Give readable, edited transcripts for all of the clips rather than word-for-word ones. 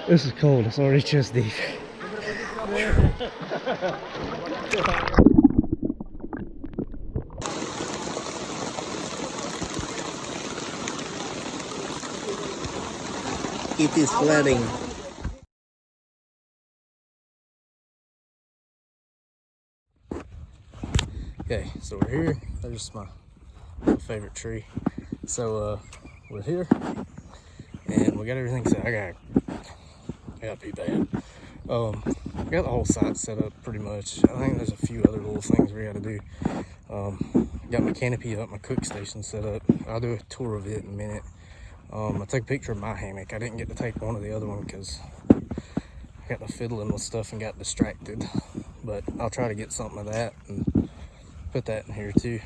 This is cold. It's already chest deep. It is flooding. Okay, so we're here. There's my favorite tree. So we're here, and we got everything set. I got pretty bad. We got the whole site set up pretty much. I think there's a few other little things we got to do. Got my canopy up, my cook station set up. I'll do a tour of it in a minute. I took a picture of my hammock. I didn't get to take one of the other one because I got to fiddling with stuff and got distracted. But I'll try to get something of that and put that in here too.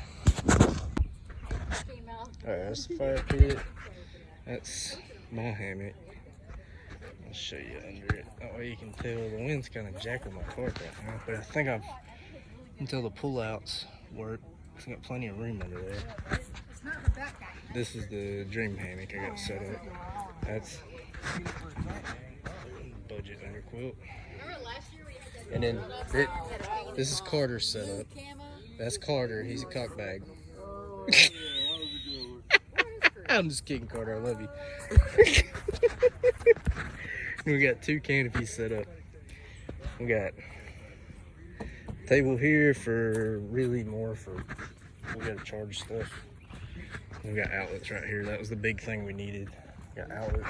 Alright, that's the fire pit. That's my hammock. I'll show you under it. That way you can tell the wind's kind of jacking my tarp right now. But I think until the pull-outs work, I've got plenty of room under there. This is the dream hammock I got set up. That's budget under quilt. And then this is Carter's setup. That's Carter. He's a cock bag. I'm just kidding, Carter. I love you. We got two canopies set up. We got a table here for really more for we gotta charge stuff. We got outlets right here. That was the big thing we needed. Got outlets.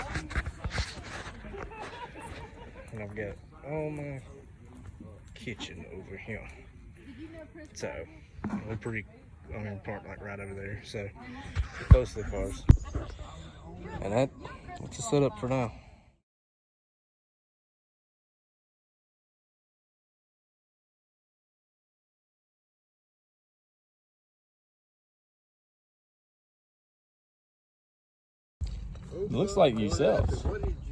And I've got all my kitchen over here. So we're pretty, I'm gonna park like right over there. So we're close to the cars. And that's the setup for now. It looks like yourself.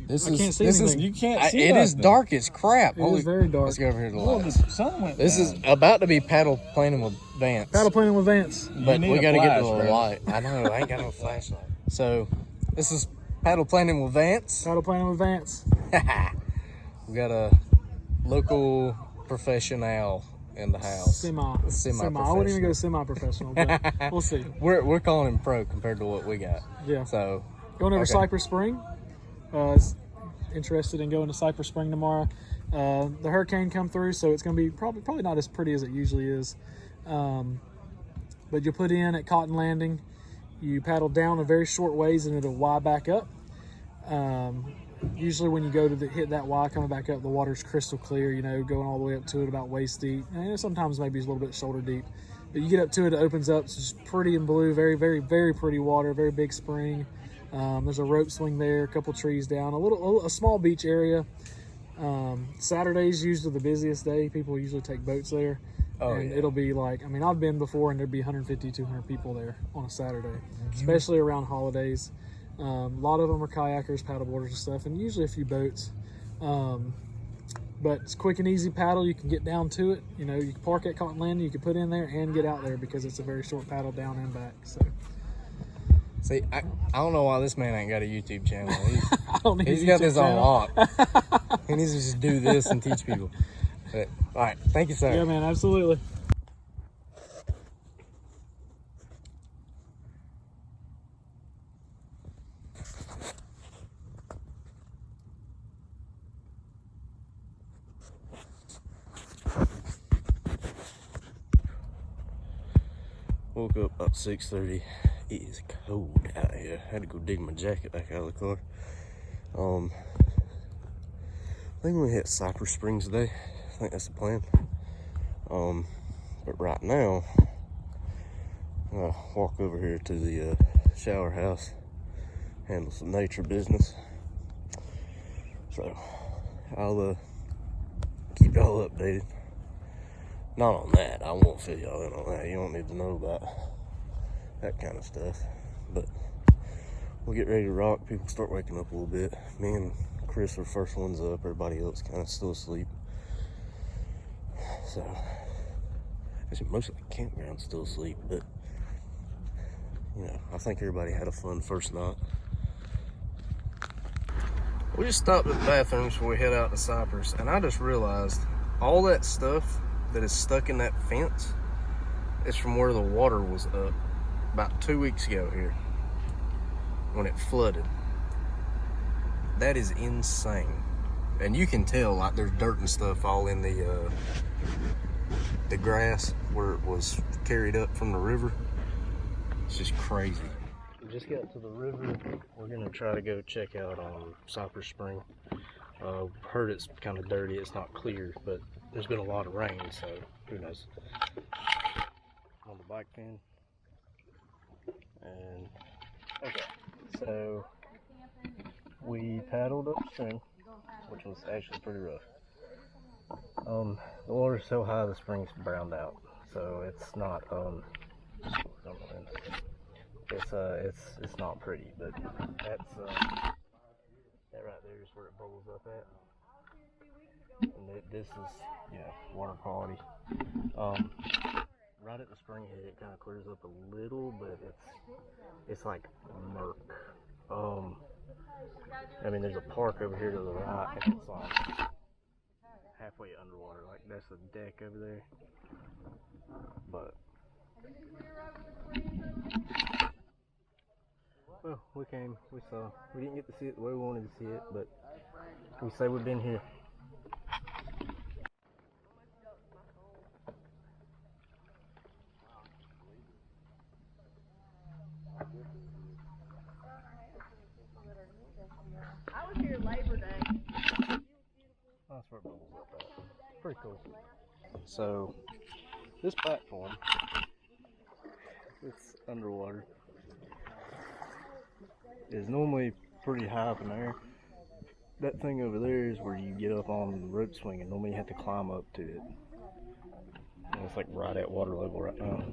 This I can't see anything. You can't see it nothing. is dark as crap. It is very dark. Let's go over here to the Well, lights. the sun went This is down. about to be paddle planning with Vance. Paddle planning with Vance. But need we a got to get to flash, the bro. light. I know, I ain't got no flashlight. So this is paddle planning with Vance. Paddle planning with Vance. We got a local professional in the house. Semi. I Semi-professional. wouldn't even go semi-professional, but we'll see. We're calling him pro compared to what we got. Yeah. So Going over okay. Cypress Spring. Is interested in going to Cypress Spring tomorrow. The hurricane come through, so it's going to be probably not as pretty as it usually is. But you put in at Cotton Landing, you paddle down a very short ways, and it'll Y back up. Usually when you go to hit that Y coming back up, the water's crystal clear, you know, going all the way up to it about waist deep. And sometimes maybe it's a little bit shoulder deep. But you get up to it, it opens up. It's just pretty and blue, very, very, very pretty water, very big spring. There's a rope swing there, a couple trees down, a small beach area. Saturday's usually the busiest day. People usually take boats there. Oh, and yeah. it'll be like, I mean, I've been before and there'd be 150, 200 people there on a Saturday, especially around holidays. A lot of them are kayakers, paddleboarders and stuff, and usually a few boats. But it's quick and easy paddle. You can get down to it. You know, you can park at Cotton Landing, you can put in there and get out there because it's a very short paddle down and back. So. See, I don't know why this man ain't got a YouTube channel. He's He's got this on lock. He needs to just do this and teach people. But, all right, thank you, sir. Yeah, man, absolutely. Woke up about 6:30. It is cold out here. I had to go dig my jacket back out of the car. I think we're gonna hit Cypress Springs today. I think that's the plan. But right now, I'm gonna walk over here to the shower house, handle some nature business. So I'll keep y'all updated. Not on that. I won't fill y'all in on that. You don't need to know about that kind of stuff. But we'll get ready to rock. People start waking up a little bit. Me and Chris are first ones up. Everybody else kind of still asleep. So, actually, most of the campground's still asleep. But, you know, I think everybody had a fun first night. We just stopped at the bathrooms before we head out to Cypress, and I just realized all that stuff that is stuck in that fence is from where the water was up about 2 weeks ago here when it flooded. That is insane. And you can tell, like, there's dirt and stuff all in the grass where it was carried up from the river. It's just crazy. We just got to the river. We're gonna try to go check out Cypress Spring. Heard it's kind of dirty. It's not clear, but there's been a lot of rain, so who knows. On the bike pin. And okay, so we paddled upstream, which was actually pretty rough. The water's so high the spring's browned out, so it's not it's not pretty, but that's that right there is where it bubbles up at. And this is water quality. Right at the spring head it kind of clears up a little, but it's like murk. I mean, there's a park over here to the right, and it's like halfway underwater. Like, that's the deck over there. But, well, we came, we saw. We didn't get to see it the way we wanted to see it, but we say we've been here. I was here Labor Day. That's where it bubbles up at. Pretty cool. So, this platform, it's underwater, is normally pretty high up in the air. That thing over there is where you get up on the rope swing, and normally you have to climb up to it. And it's like right at water level right now.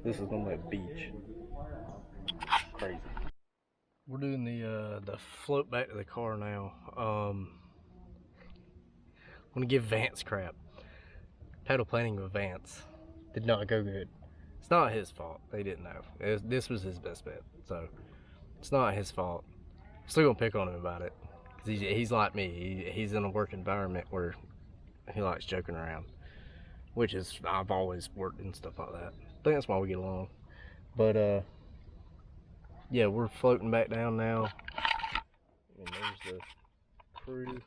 This is normally a beach. Crazy. We're doing the float back to the car now. I'm gonna give Vance crap. Pedal planning with Vance did not go good. It's not his fault. They didn't know. This was his best bet, so it's not his fault. I'm still gonna pick on him about it, because he's like me. He's in a work environment where he likes joking around, which is, I've always worked and stuff like that. I think that's why we get along. But yeah, we're floating back down now. And there's the crew.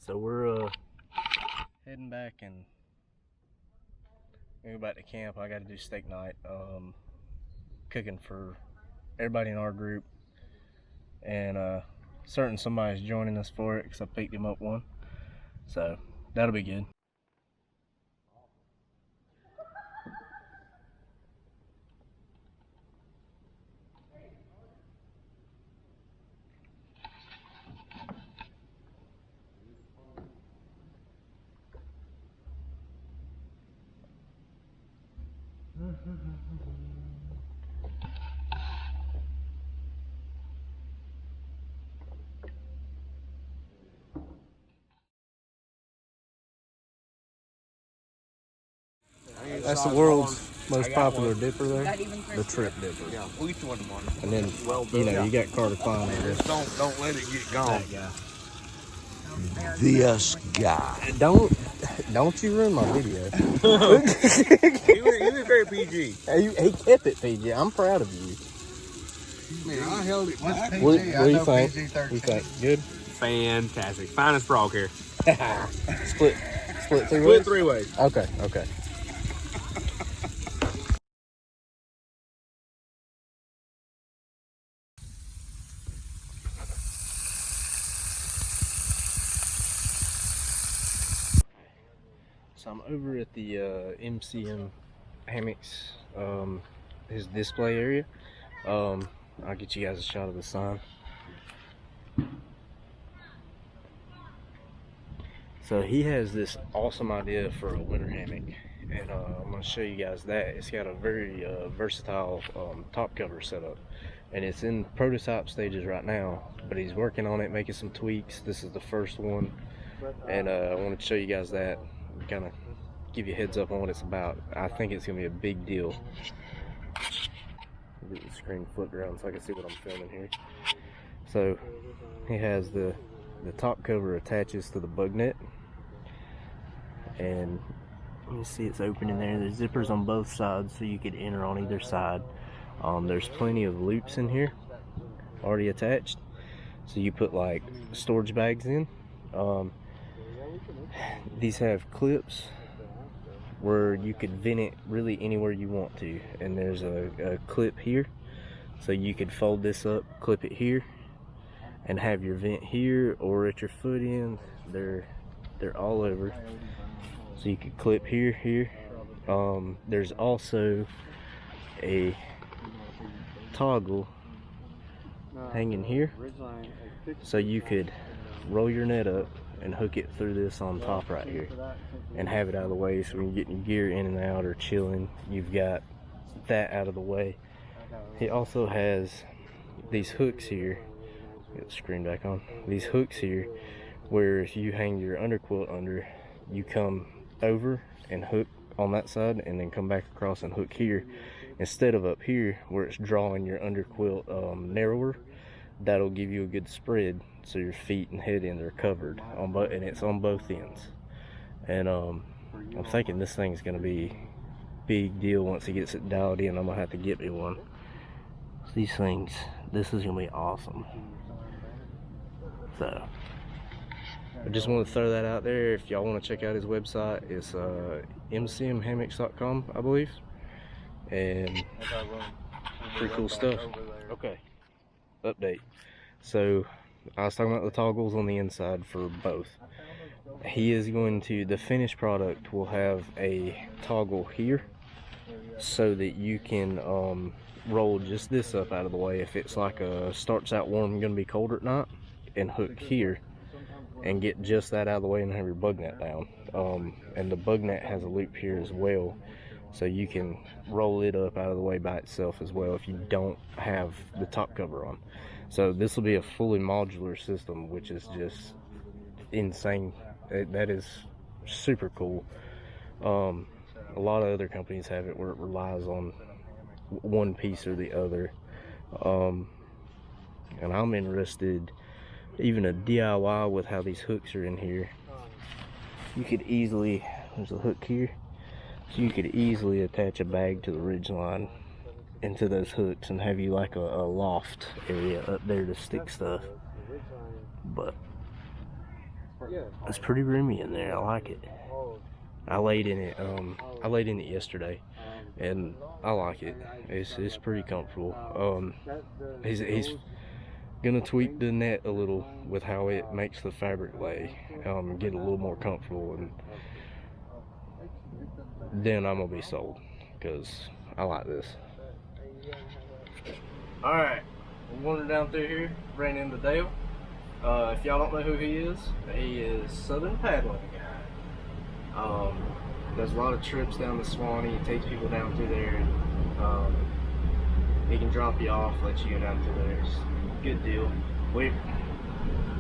So we're heading back and go back to camp. I got to do steak night, cooking for everybody in our group, and certain somebody's joining us for it because I picked him up one, so that'll be good. That's the world's most popular dipper there, the trip dipper. Yeah, which one? And then, you know, you got Carter Klein on this. Don't let it get gone. That guy. This guy. Don't you ruin my video. He was very PG. He kept it PG. I'm proud of you. Man, I held it. What's PG? What do you think? What do you think? Good? Fantastic. Finest frog here. Split three ways? Split 3 ways. Okay. So I'm over at the MCM hammocks, his display area. I'll get you guys a shot of the sign. So he has this awesome idea for a winter hammock, and I'm going to show you guys that. It's got a very versatile top cover setup, and it's in prototype stages right now, but he's working on it, making some tweaks. This is the first one, and I wanted to show you guys that, kind of give you a heads up on what it's about. I think it's going to be a big deal. Get the screen flipped around so I can see what I'm filming here. So he has the top cover attaches to the bug net, and you see it's open in there. There's zippers on both sides so you could enter on either side. There's plenty of loops in here already attached, so you put like storage bags in. These have clips where you could vent it really anywhere you want to, and there's a clip here, so you could fold this up, clip it here, and have your vent here or at your foot end. They're all over, so you could clip here. There's also a toggle hanging here, so you could roll your net up and hook it through this on top right here and have it out of the way, so when you're getting your gear in and out or chilling, you've got that out of the way. He also has these hooks here. Get the screen back on. These hooks here, where if you hang your underquilt under, you come over and hook on that side and then come back across and hook here, instead of up here where it's drawing your underquilt narrower. That'll give you a good spread, so your feet and head end are covered on both, and it's on both ends. And I'm thinking this thing's gonna be big deal once he gets it dialed in. I'm gonna have to get me one. These things, this is gonna be awesome. So I just want to throw that out there. If y'all want to check out his website, it's mcmhammocks.com, I believe, and pretty cool stuff. Okay, update. So I was talking about the toggles on the inside for both. He is going to, the finished product will have a toggle here so that you can roll just this up out of the way if it's like starts out warm, gonna be colder at night, and hook here and get just that out of the way and have your bug net down. And the bug net has a loop here as well, so you can roll it up out of the way by itself as well if you don't have the top cover on. So this will be a fully modular system, which is just insane. That is super cool. A lot of other companies have it where it relies on one piece or the other. And I'm interested, even a DIY with how these hooks are in here. You could easily, there's a hook here, so you could easily attach a bag to the ridgeline into those hooks and have you like a loft area up there to stick stuff. But it's pretty roomy in there. I like it. I laid in it yesterday, and I like it. It's pretty comfortable. He's gonna tweak the net a little with how it makes the fabric lay, get a little more comfortable, and then I'm gonna be sold, because I like this. Alright, we wandered down through here, ran into Dale. If y'all don't know who he is Southern Paddling Guy. Does a lot of trips down to Swanee. He takes people down through there, and he can drop you off, let you go down through there. It's a good deal.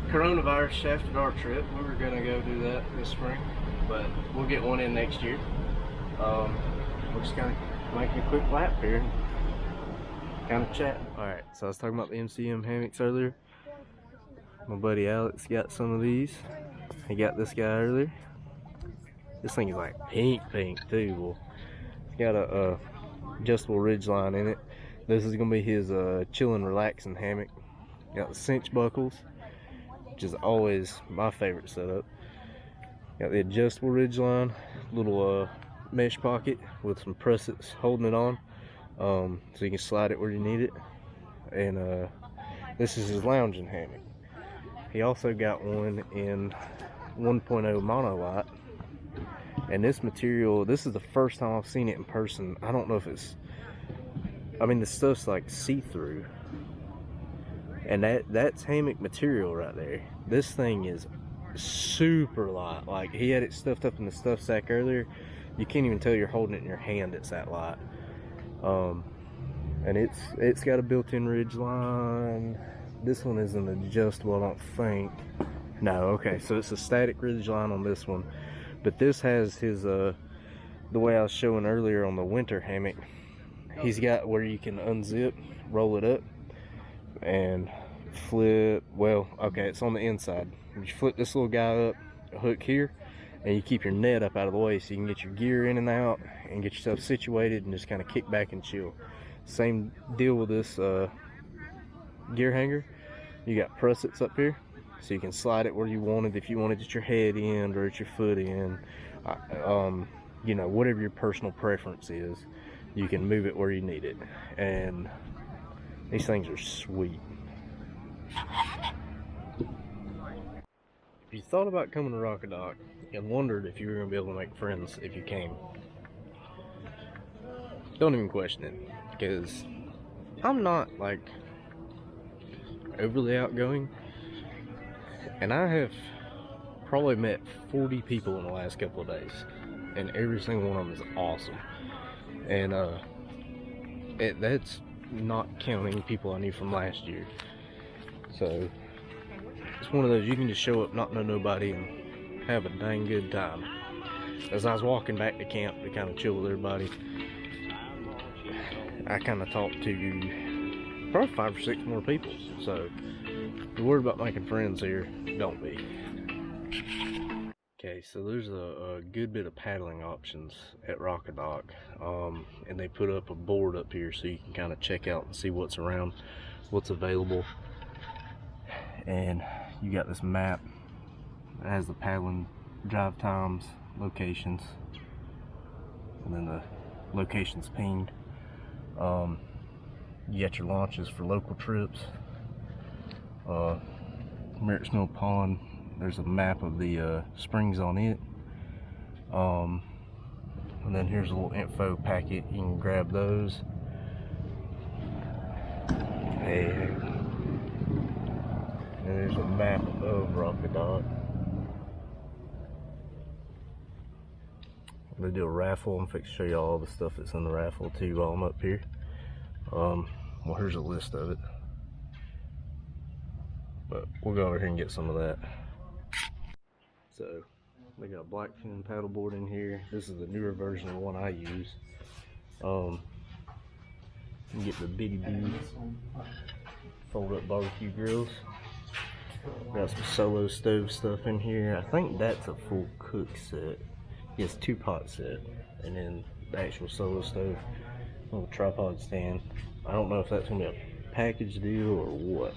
Coronavirus shafted our trip. We were gonna go do that this spring, but we'll get one in next year. We're just kind of making a quick lap here, kind of chat. Alright, so I was talking about the MCM hammocks earlier. My buddy Alex got some of these. He got this guy earlier. This thing is like pink too. Well, it's got a adjustable ridge line in it. This is gonna be his chilling, relaxing hammock. Got the cinch buckles, which is always my favorite setup. Got the adjustable ridge line, little mesh pocket with some pressets holding it on, so you can slide it where you need it. And this is his lounging hammock. He also got one in 1.0 monolight, and this material, this is the first time I've seen it in person. I don't know if it's, I mean, the stuff's like see-through, and that's hammock material right there. This thing is super light. Like, he had it stuffed up in the stuff sack earlier. You can't even tell you're holding it in your hand, it's that light. And it's got a built-in ridge line. This one isn't adjustable, I don't think. No, okay, so it's a static ridge line on this one, but this has his the way I was showing earlier on the winter hammock, he's got where you can unzip, roll it up, and flip. Well, okay, it's on the inside. You flip this little guy up, hook here, and you keep your net up out of the way so you can get your gear in and out and get yourself situated and just kind of kick back and chill. Same deal with this gear hanger. You got prussets up here, so you can slide it where you want it. If you want it at your head end or at your foot end, you know, whatever your personal preference is, you can move it where you need it. And these things are sweet. If you thought about coming to Rockadock and wondered if you were going to be able to make friends if you came, don't even question it, because I'm not like overly outgoing, and I have probably met 40 people in the last couple of days, and every single one of them is awesome. And that's not counting people I knew from last year. So it's one of those, you can just show up, not know nobody, and have a dang good time. As I was walking back to camp to kind of chill with everybody, I kind of talked to probably 5 or 6 more people. So if you're worried about making friends here, don't be. Okay, so there's a good bit of paddling options at Rockadock, and they put up a board up here so you can kind of check out and see what's around, what's available. And you got this map that has the paddling drive times, locations, and then the locations pinged. You got your launches for local trips. Merritt's Mill Pond, there's a map of the springs on it. And then here's a little info packet, you can grab those. Hey. And there's a map of Rockadock. I'm gonna do a raffle. I'm fixing to show you all the stuff that's in the raffle too while I'm up here. Well, here's a list of it, but we'll go over here and get some of that. So they got a blackfin paddleboard in here. This is the newer version of the one I use. You can get the bitty bitty fold up barbecue grills. Got some solo stove stuff in here. I think that's a full cook set. It's 2-pot set, and then the actual solo stove, little tripod stand. I don't know if that's gonna be a package deal or what.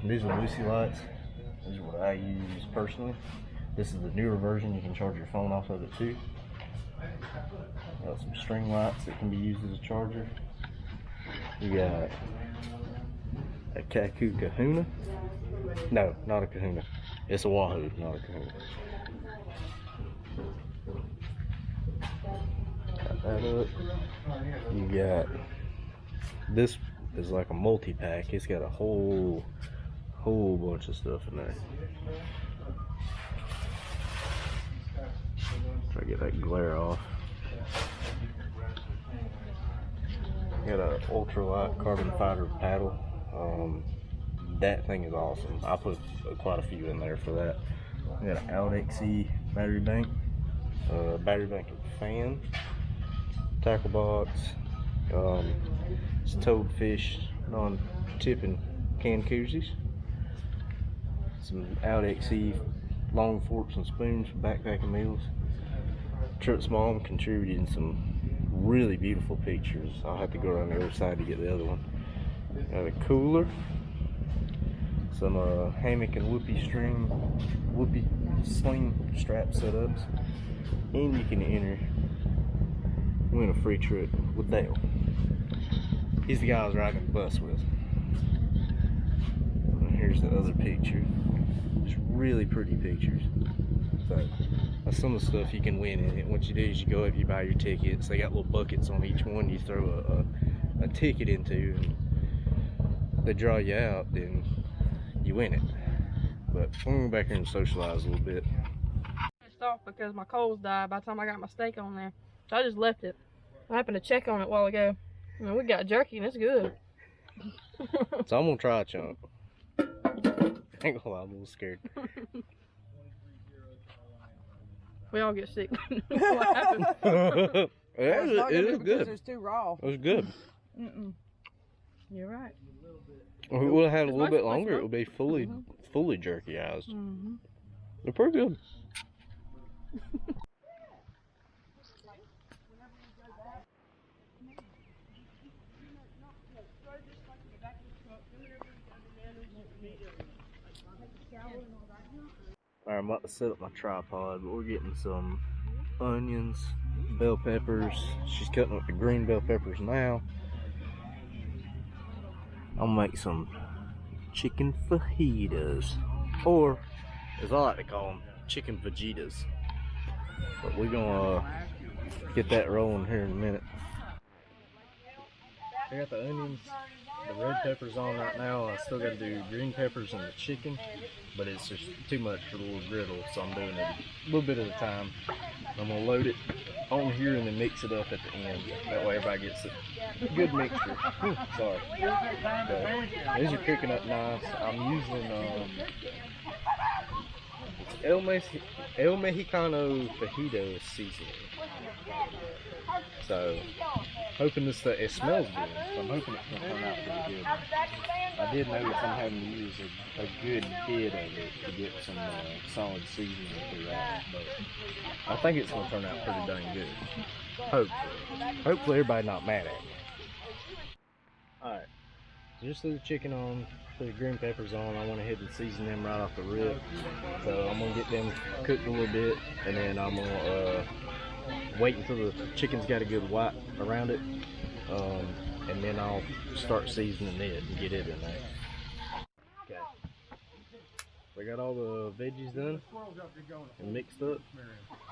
These are Lucy lights. These are what I use personally. This is the newer version. You can charge your phone off of it too. Got some string lights that can be used as a charger. You got a Kaku Kahuna. No, not a Kahuna. It's a Wahoo, not a Kahuna. Got that up. You got, this is like a multi-pack. It's got a whole bunch of stuff in there. Try to get that glare off. Got an ultralight carbon fiber paddle. That thing is awesome. I put quite a few in there for that. We got an Out-XE battery bank, battery bank and fan, tackle box, it's toadfish, non-tipping can koozies, some Out-XE long forks and spoons for backpacking meals. Trip's mom contributed some really beautiful pictures. I'll have to go around the other side to get the other one. Got a cooler, some hammock and whoopee sling strap setups, and you can enter, win a free trip with Dale. He's the guy I was riding the bus with. And here's the other picture. Just really pretty pictures. So that's some of the stuff you can win in it. What you do is you go up, you buy your tickets. They got little buckets on each one. You throw a ticket into, and they draw you out, then you win it. But I'm going to go back here and socialize a little bit. Pissed off because my coals died by the time I got my steak on there. So I just left it. I happened to check on it a while ago. I mean, we got jerky and it's good. So I'm going to try a chunk. I ain't gonna lie, I'm a little scared. We all get sick. What happened? It is Because good. it's too raw. It was good. You're right. If we would have had a It's little bit nice longer, flavor. it would be fully jerky-ized. Mm-hmm. They're pretty good. Alright, I'm about to set up my tripod, but we're getting some onions, bell peppers. She's cutting up the green bell peppers now. I'll make some chicken fajitas, or as I like to call them, chicken fajitas. But we're gonna get that rolling here in a minute. I got the onions, the red peppers on right now. I still gotta do green peppers and the chicken, but it's just too much for the little griddle, so I'm doing it a little bit at a time. I'm gonna load it on here and then mix it up at the end. That way everybody gets a good mixture. Sorry. But these are cooking up nice. I'm using it's El Mexicano fajito seasoning. So hoping it smells good. So I'm hoping it's gonna turn out pretty good. I did notice I'm having to use a good bit of it to get some solid seasoning throughout, but I think it's gonna turn out pretty dang good. Hopefully everybody not mad at me. Alright, so just threw the chicken on, threw the green peppers on. I went ahead and seasoned them right off the rip. So I'm gonna get them cooked a little bit, and then I'm gonna wait until the chicken's got a good white around it, and then I'll start seasoning it and get it in there. Okay, we got all the veggies done and mixed up.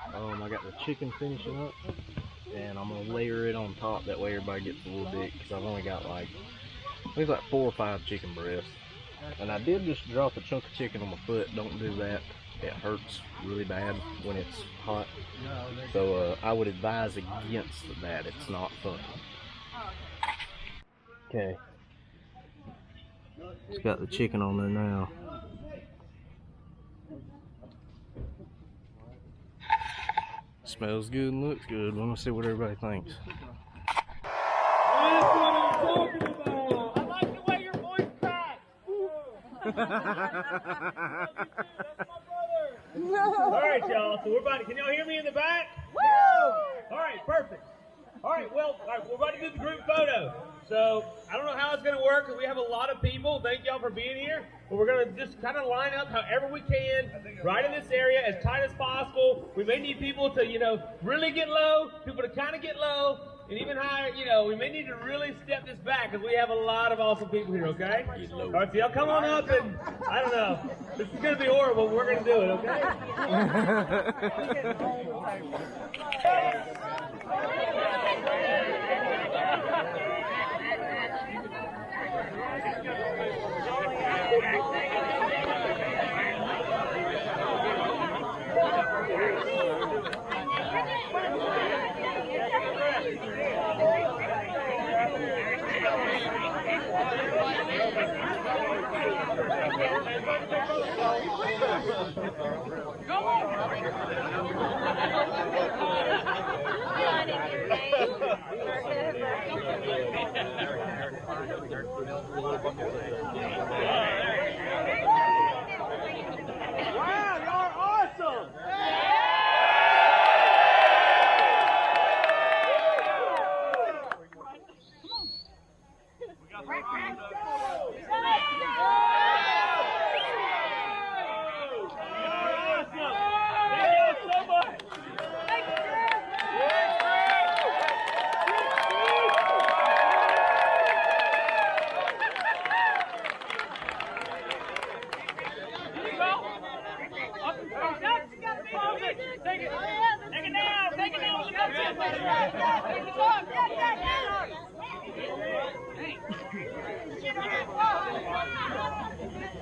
I got the chicken finishing up, and I'm gonna layer it on top. That way everybody gets a little bit, because I've only got like, I think it's like 4 or 5 chicken breasts. And I did just drop a chunk of chicken on my foot. Don't do that. It hurts really bad when it's hot. So I would advise against that. It's not fun. Okay. Just got the chicken on there now. Smells good and looks good. Let me see what everybody thinks. That's what I'm talking about. I like the way your voice cracks. All right, y'all. So we're about to, can y'all hear me in the back? Woo! All right, perfect. All right, well, we're about to do the group photo. So I don't know how it's going to work because we have a lot of people. Thank y'all for being here. But we're going to just kind of line up however we can, right in this area, as tight as possible. We may need people to, really get low, people to kind of get low, and even higher. We may need to really step this back because we have a lot of awesome people here, okay? All right, so y'all come on up and, I don't know. This is going to be horrible, but we're going to do it, okay? Wow, y'all are awesome!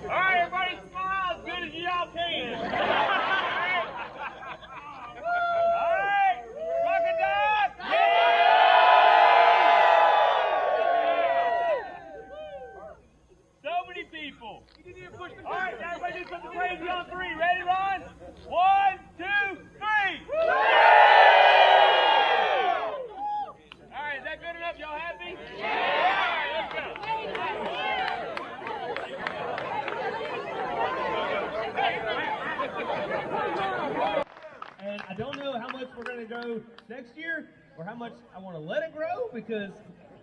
All right, everybody smile as good as y'all can. All right, Rockadock! So many people. All right, everybody do something crazy on 3. Ready, Ron? 1, 2, 3. grew next year, or how much I want to let it grow, because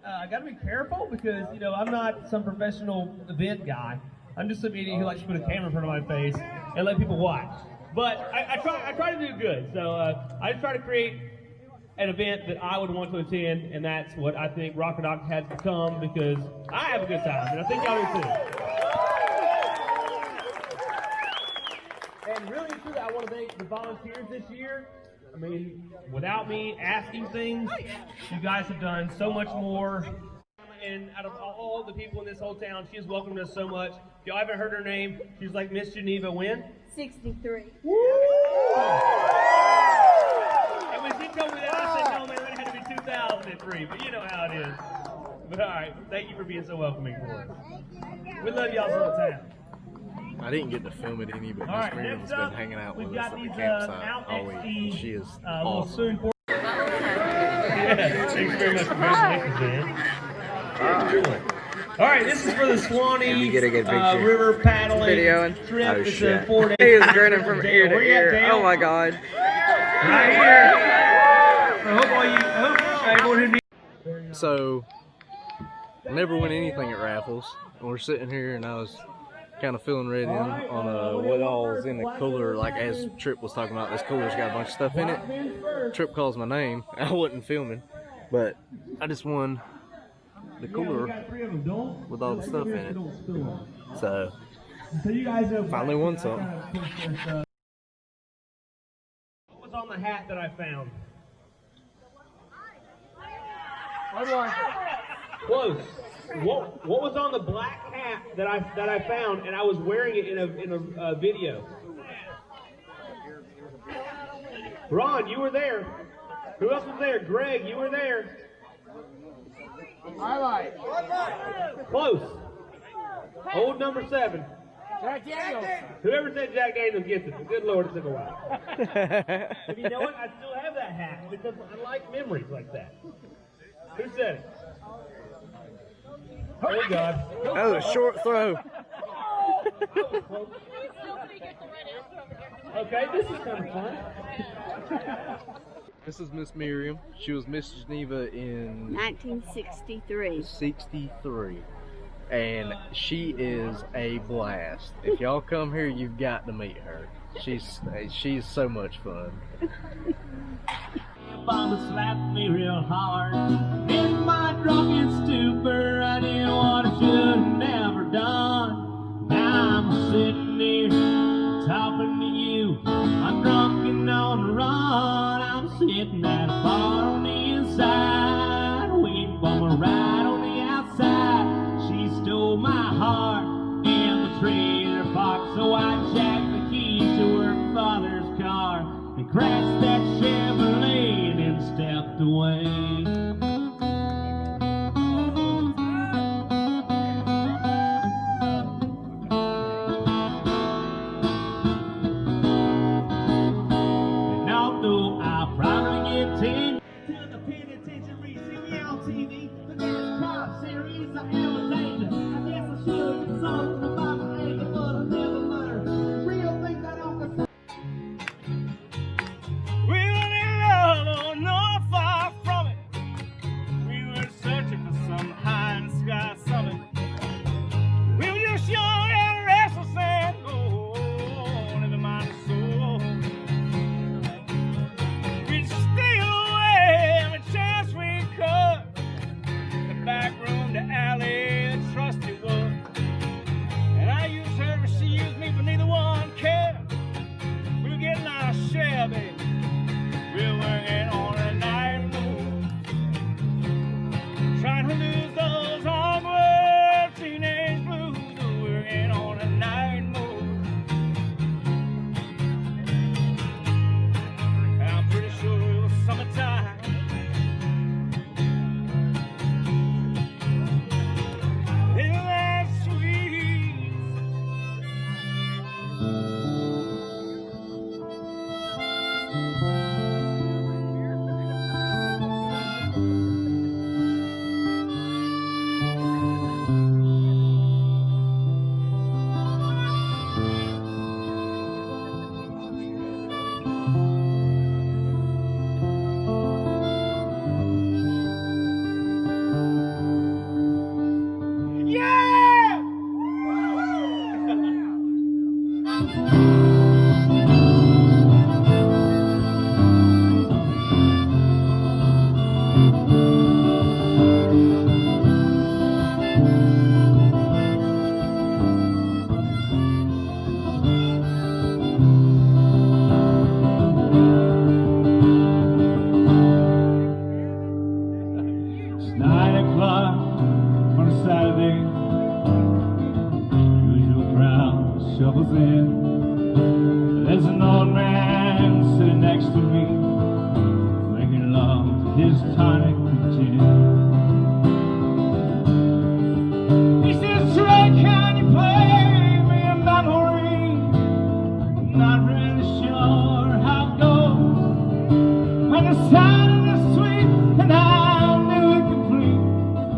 I got to be careful, because you know I'm not some professional event guy. I'm just some idiot who likes to put a camera in front of my face and let people watch. But I try to do good. So I try to create an event that I would want to attend, and that's what I think Rockadock has become, because I have a good time, and I think y'all do too. And really and truly, I want to thank the volunteers this year. I mean, without me asking things, you guys have done so much more. And out of all the people in this whole town, she has welcomed us so much. If y'all haven't heard her name, she's like Miss Geneva when? 63. Woo! And when she told me that, I said, no, man, it had to be 2003. But you know how it is. But all right, thank you for being so welcoming for us. We love y'all so much. I didn't get to film it any, but Miss Miriam's been hanging out with us at the campsite all week, and she is awesome. Yeah, thanks very much. Congratulations, man. All right, this is for the Swanee river paddling trip. Oh, shit. It's a 4-day. He was grinning from ear to ear. Oh my god. Right here. I hope everyone who needs. So, I never win anything at raffles. And we're sitting here, and I was kind of feeling ready on what all is in the cooler. Like as Tripp was talking about, this cooler's got a bunch of stuff in it. Tripp calls my name. I wasn't filming, but I just won the cooler with all the stuff in it. So finally won something. What was on the hat that I found? Close. What was on the black hat that I found, and I was wearing it in a video? Ron, you were there. Who else was there? Greg, you were there. Highlight. Close. Old number 7. Jack Daniels. Whoever said Jack Daniels gets it. Good Lord, it took a while. But you know what? I still have that hat because I like memories like that. Who said it? Oh God. That was a short throw. Okay, this is kind of fun. This is Miss Miriam. She was Miss Geneva in 1963. 63. And she is a blast. If y'all come here, you've got to meet her. She's so much fun. Mama slapped me real hard in my drunken stupor. I did what I should have never done. Now I'm sitting here talking to you. I'm drunk and on the run. I'm sitting at a bar on the inside, waiting for my ride on the outside. She stole my heart in the trailer park, so I jacked the keys to her father's car and crashed that Chevrolet and then stepped away. And although I'll probably get 10 to the penitentiary, see me on TV, the NASCAR series, I am a danger. I guess I should. It's 9 o'clock on a Saturday. Usual crowd shuffles in. There's an old man sitting next to me, making love to his tonic and gin. He says, Trey, can you play me a memory? Not really sure how it goes. And the sound is sweet, and I knew it complete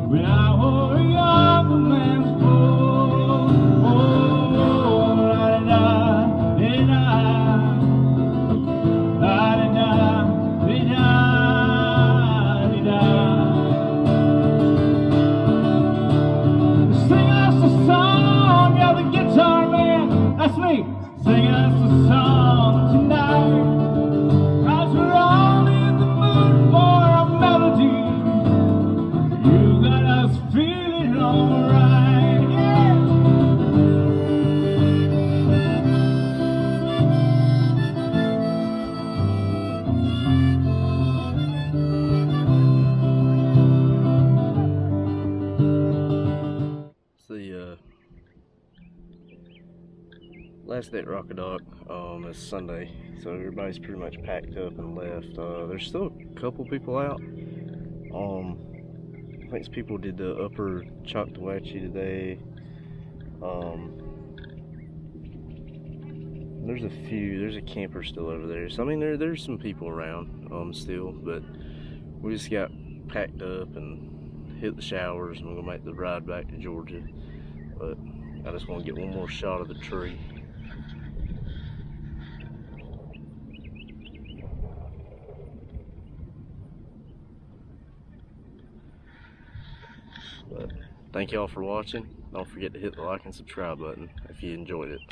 when I wore a younger man's clothes. Oh, la-da-da, da-da, la-da-da, da-da, da-da. Sing us a song, yeah, the guitar man, that's me. Sing us a song tonight. 'Cause we're all in the mood for a melody. You got us feeling alright, yeah. It's the last day at Rockadock. It's Sunday, so everybody's pretty much packed up and left. There's still a couple people out. I think some people did the upper Choctawhatchee today. There's a few. There's a camper still over there. So I mean, there's some people around still, but we just got packed up and hit the showers, and we're gonna make the ride back to Georgia. But I just want to get one more shot of the tree. But thank y'all for watching. Don't forget to hit the like and subscribe button if you enjoyed it.